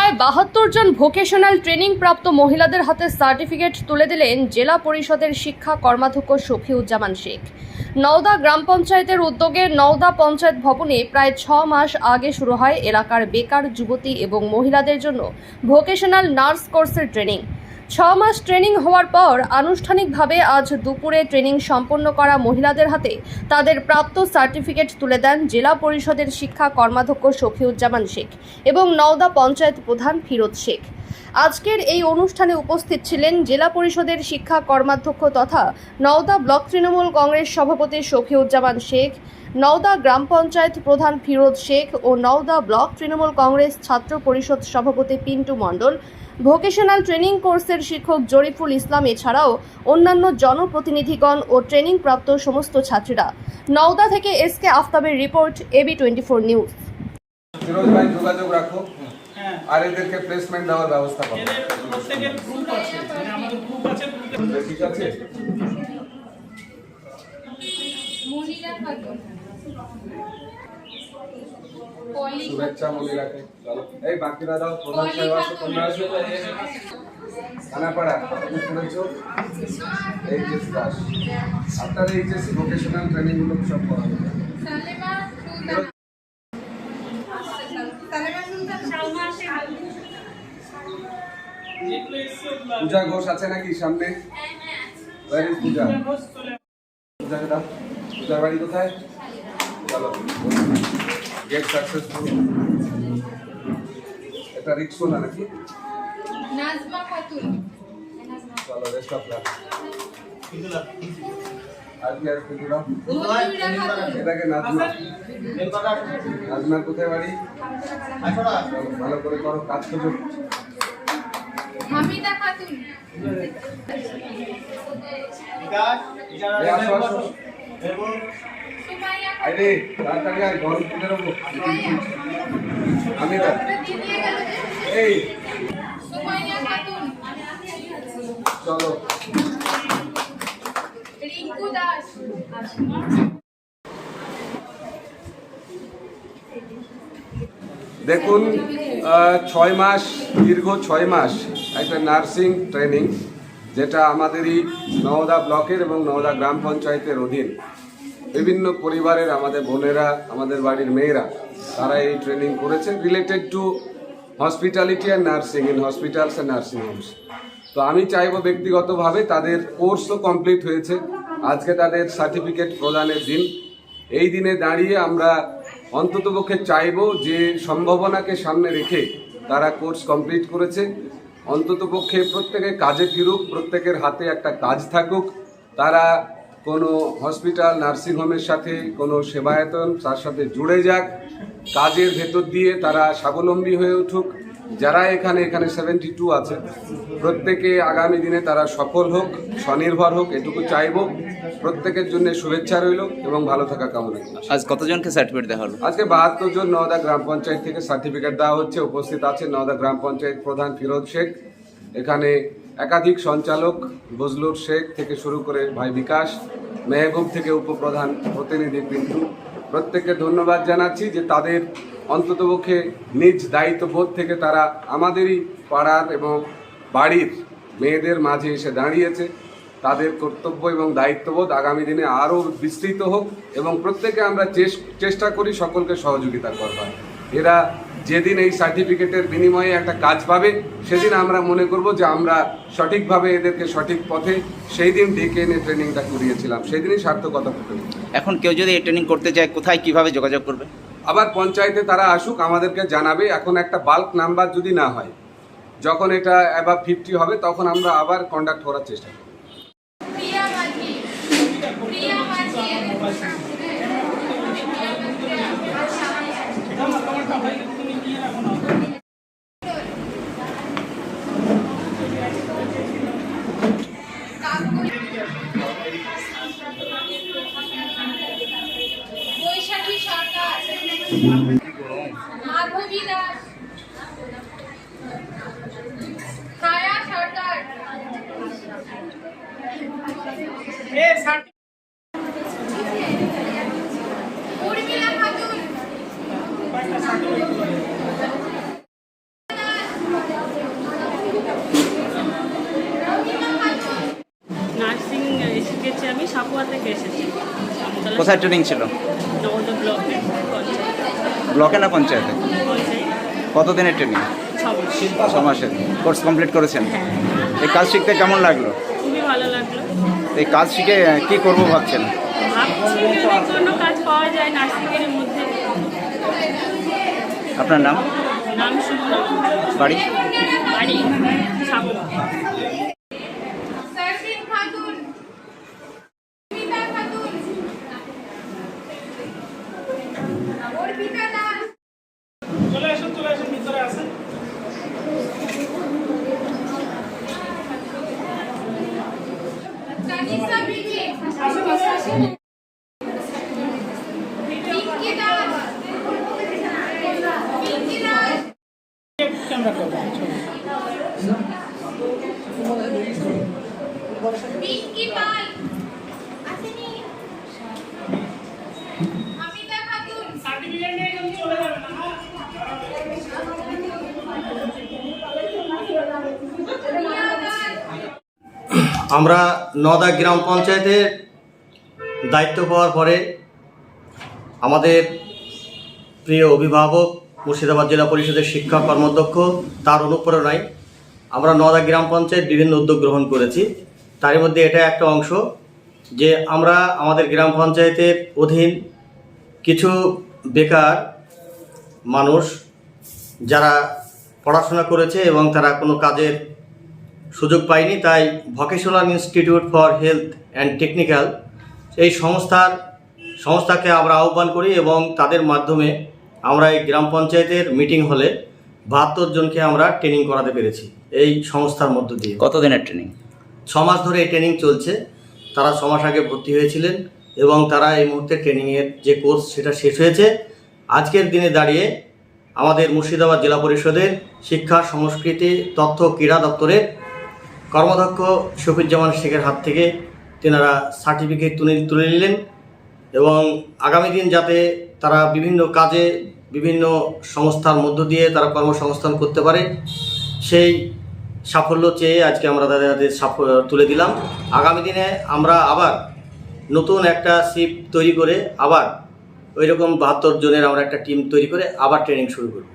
প্রায় ৭২ জন vocational training প্রাপ্ত মহিলাদের হাতে সার্টিফিকেট তুলে দিলেন জেলা পরিষদের শিক্ষা কর্মাধ্যক্ষ শফিউজ্জামান শেখ। নওদা গ্রাম পঞ্চায়েতের উদ্যোগে নওদা পঞ্চায়েত ভবনে প্রায় 6 মাস আগে শুরু হয় এলাকার বেকার যুবতী এবং মহিলাদের জন্য ভোকেশনাল নার্স কোর্সের ট্রেনিং। 6 মাস ট্রেনিং হওয়ার পর আনুষ্ঠানিকভাবে আজ দুপুরে ট্রেনিং সম্পন্ন করা মহিলাদের হাতে তাদের প্রাপ্ত সার্টিফিকেট তুলে দেন জেলা পরিষদের শিক্ষা কর্মাধ্যক্ষ শফিউজ্জামান শেখ এবং নওদা পঞ্চায়েত প্রধান ফিরোজ শেখ। আজকের এই অনুষ্ঠানে উপস্থিত ছিলেন জেলা পরিষদের শিক্ষা কর্মাধ্যক্ষ তথা নওদা ব্লক তৃণমূল কংগ্রেস সভাপতি শফিউজ্জামান শেখ, নওদা গ্রাম পঞ্চায়েত প্রধান ফিরোজ শেখ ও নওদা ব্লক তৃণমূল কংগ্রেস ছাত্র পরিষদ সভাপতি পিন্টু মণ্ডল, ভোকেশনাল ট্রেনিং কোর্সের শিক্ষক জরিফুল ইসলাম এছাড়াও অন্যান্য জনপ্রতিনিধিগণ ও ট্রেনিং প্রাপ্ত সমস্ত ছাত্রীরা। নওদা থেকে এসকে আফতাবের রিপোর্ট, AB24 নিউজ। ফিরোজ ভাই যোগাযোগ রাখো আর এদেরকে প্লেসমেন্ট দেওয়ার ব্যবস্থা করো। প্রত্যেকের গ্রুপ আছে, মানে আমাদের গ্রুপ আছে, ঠিক আছে। শুভেচ্ছা মনিরাকে। চলো এই বাকিরা দাও, প্রধান সাহেব আসো, তোমরা আসো। খানাপাড়া কতদূর করেছো? এইচএস দাস। আপনার এইচএসসি ভোকেশনাল ট্রেনিং গুলো সব করা হবে। পূজা ঘোষ আছে নাকি সামনে? পূজা পূজাকে দাও। পূজার বাড়ি কোথায়? চলো গেট সাকসেসফুল। এটা রিক্সো না নাকি? নাজমা খাতুন। চলো রেস্ট অফ লাক। আজকে আর কিছু দাও। এটাকে নাজমা। নাজমার কোথায় বাড়ি? চলো ভালো করে করো, কাজ করো। হামিদা খাতুন। আসো আসো। সুমাইয়া আরে তাড়াতাড়ি আয়, গরম তুলে দেবো। আমি দিয়ে গেল যে এই সুমাইয়া খাতুন। চলো রিঙ্কু দাস। দেখুন, 6 মাস, দীর্ঘ 6 মাস একটা নার্সিং ট্রেনিং, যেটা আমাদেরই নওদা ব্লকের এবং নওদা গ্রাম পঞ্চায়েতের অধীন বিভিন্ন পরিবারের আমাদের বোনেরা, আমাদের বাড়ির মেয়েরা, তারা এই ট্রেনিং করেছে related to hospitality and nursing in hospitals and nursing Holmes. তো আমি চাইবো ব্যক্তিগতভাবে তাদের কোর্সও কমপ্লিট হয়েছে, আজকে তাদের সার্টিফিকেট প্রদানের দিন। এই দিনে দাঁড়িয়ে আমরা অন্ততপক্ষে চাইবো যে সম্ভাবনাকে সামনে রেখে তারা কোর্স কমপ্লিট করেছে, অন্ততপক্ষে প্রত্যেকে কাজে ফিরুক, প্রত্যেকের হাতে একটা কাজ থাকুক, তারা কোনো হসপিটাল নার্সিংহোমের সাথে কোনো সেবায়তন তার সাথে জুড়ে যাক, কাজের ভেতর দিয়ে তারা স্বাবলম্বী হয়ে উঠুক। যারা এখানে 72 আছে, প্রত্যেকে আগামী দিনে তারা সফল হোক, স্বনির্ভর হোক, এটুকু চাইবো। প্রত্যেকের জন্য শুভেচ্ছা রইল এবং ভালো থাকা কামনা। আজ কতজনকে সার্টিফিকেট দেওয়া হলো? আজকে 72 জন নওদা গ্রাম পঞ্চায়েত থেকে সার্টিফিকেট দেওয়া হচ্ছে। উপস্থিত আছেন নওদা গ্রাম পঞ্চায়েত প্রধান ফিরোজ শেখ, এখানে একাধিক সঞ্চালক বজলুর শেখ থেকে শুরু করে ভাই বিকাশ, মেহবুব থেকে উপপ্রধান প্রতিনিধি পিন্টু, প্রত্যেককে ধন্যবাদ জানাচ্ছি যে তাদের অন্ততপক্ষে নিজ দায়িত্ববোধ থেকে তারা আমাদেরই পাড়ার এবং বাড়ির মেয়েদের মাঝে এসে দাঁড়িয়েছে। তাদের কর্তব্য এবং দায়িত্ববোধ আগামী দিনে আরও বিস্তৃত হোক এবং প্রত্যেকে আমরা চেষ্টা করি সকলকে সহযোগিতা করবার। এরা যেদিন এই সার্টিফিকেটের বিনিময়ে একটা কাজ পাবে, সেদিন আমরা মনে করব যে আমরা সঠিকভাবে এদেরকে সঠিক পথে সেই দিন ডেকে এনে ট্রেনিংটা করিয়েছিলাম, সেই দিনই সার্থকতা পেল। এখন কেউ যদি এই ট্রেনিং করতে চায় কোথায় কিভাবে যোগাযোগ করবে? আবার পঞ্চায়েতে তারা আসুক, আমাদেরকে জানাবে। এখন একটা বাল্ক নাম্বার যদি না হয়, যখন এটা অ্যাবাভ 50 হবে, তখন আমরা আবার কন্ডাক্ট করার চেষ্টা করব। প্রিয়া মাঝি। প্রিয়া মাঝি। বৈশাখী সরকার। মাধবী দাস। ছায়া সরকার। আমি সাপুয়া থেকে এসেছি। আমতলা কোথায় ট্রেনিং ছিল? নওদা ব্লকে পঞ্চায়েত। ব্লকে না পঞ্চায়েতে? পঞ্চায়েত কতদিনের ট্রেনিং? 6 মাস। 6 মাসের কোর্স কমপ্লিট করেছেন। হ্যাঁ, এই কাজ শিখতে কেমন লাগলো? খুবই ভালো লাগলো। এই কাজ শিখে কি করব ভাবছেন? ভাবছি যদি কোনো কাজ পাওয়া যায় নার্সিংয়ের মধ্যে। আপনার নাম, নাম শুভ, বাড়ি? বাড়ি সাপুয়া। সারসিন খাতুন, সুমিতা খাতুন, অর্পিতা দাস, চলে আসুন ভিতরে আসেন। তানিশা বিবি, পিঙ্কি দাস, পিঙ্কি দাস, ক্যামেরা করবো। পিঙ্কি পাল, আসেনি, অমিতা খাতুন, সার্টিফিকেট নিয়ে কিন্তু চলে যাবেন না। রিয়া দাস, আমরা নওদা গ্রাম পঞ্চায়েতের দায়িত্ব পাওয়ার পরে আমাদের প্রিয় অভিভাবক মুর্শিদাবাদ জেলা পরিষদের শিক্ষা কর্মাধ্যক্ষ তার অনুপ্রেরণায় আমরা নওদা গ্রাম পঞ্চায়েত বিভিন্ন উদ্যোগ গ্রহণ করেছি। তার মধ্যে এটা একটা অংশ যে আমরা আমাদের গ্রাম পঞ্চায়েতের অধীন কিছু বেকার মানুষ যারা পড়াশোনা করেছে এবং তারা কোনো কাজের সুযোগ পায়নি, তাই vocational institute for health and technical এই সংস্থাকে আমরা আহ্বান করি এবং তাদের মাধ্যমে আমরা এই গ্রাম পঞ্চায়েতের মিটিং হলে 72 জনকে আমরা ট্রেনিং করাতে পেরেছি এই সংস্থার মধ্য দিয়ে। কতদিনের ট্রেনিং? 6 মাস ধরে এই ট্রেনিং চলছে। তারা 6 মাস আগে ভর্তি হয়েছিলেন এবং তারা এই মুহূর্তে ট্রেনিংয়ের যে কোর্স সেটা শেষ হয়েছে। আজকের দিনে দাঁড়িয়ে আমাদের মুর্শিদাবাদ জেলা পরিষদের শিক্ষা, সংস্কৃতি, তথ্য, ক্রীড়া দপ্তরের কর্মাধ্যক্ষ শফিউজ্জামান শেখের হাত থেকে তেনারা সার্টিফিকেট তুলে নিলেন এবং আগামী দিন যাতে তারা বিভিন্ন কাজে বিভিন্ন সংস্থার মধ্য দিয়ে তারা কর্মসংস্থান করতে পারে সেই সাফল্য চেয়ে আজকে আমরা তাদের হাতে তুলে দিলাম। আগামী দিনে আমরা আবার নতুন একটা শিফট তৈরি করে আবার ওই রকম 72 জনের আমরা একটা টিম তৈরি করে আবার ট্রেনিং শুরু করব।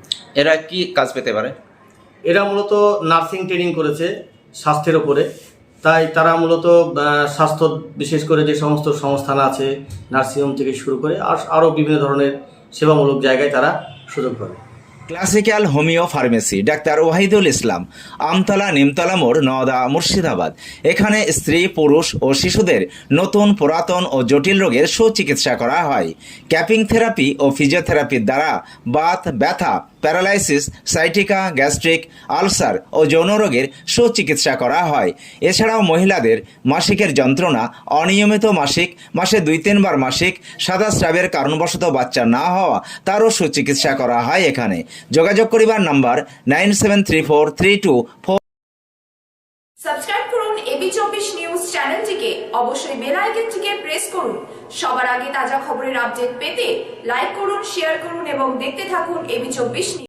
এরা কি কাজ পেতে পারে? এরা মূলত নার্সিং ট্রেনিং করেছে স্বাস্থ্যের ওপরে, তাই তারা মূলত স্বাস্থ্য বিশেষ করে যে সমস্ত সংস্থান আছে নার্সিংহোম থেকে শুরু করে আরও বিভিন্ন ধরনের সেবামূলক জায়গায় তারা সুযোগ পাবে। Classical homeo pharmacy, doctor Wahidul Islam, Amtala Nimtala মোড়, নওদা, মুর্শিদাবাদ। এখানে স্ত্রী, পুরুষ ও শিশুদের নতুন, পুরাতন ও জটিল রোগের সুচিকিৎসা করা হয়। ক্যাপিং থেরাপি ও ফিজিওথেরাপির দ্বারা বাত, ব্যথা, প্যারালাইসিস, সাইটিকা, গ্যাস্ট্রিক, আলসার ও যৌন রোগের সুচিকিৎসা করা হয়। এছাড়াও মহিলাদের মাসিকের যন্ত্রণা, অনিয়মিত মাসিক, মাসে 2-3 বার মাসিক, সাদা স্রাবের কারণবশত বাচ্চা না হওয়া, তারও সুচিকিৎসা করা হয় এখানে। যোগাযোগ করিবার নাম্বার 973432 সাবস্ক্রাইব করুন এবি24 নিউজ চ্যানেলটিকে, অবশ্যই বেল আইকনটিকে প্রেস করুন। সবার আগে তাজা খবরের আপডেট পেতে লাইক করুন, শেয়ার করুন এবং দেখতে থাকুন এবি24 নিউজ।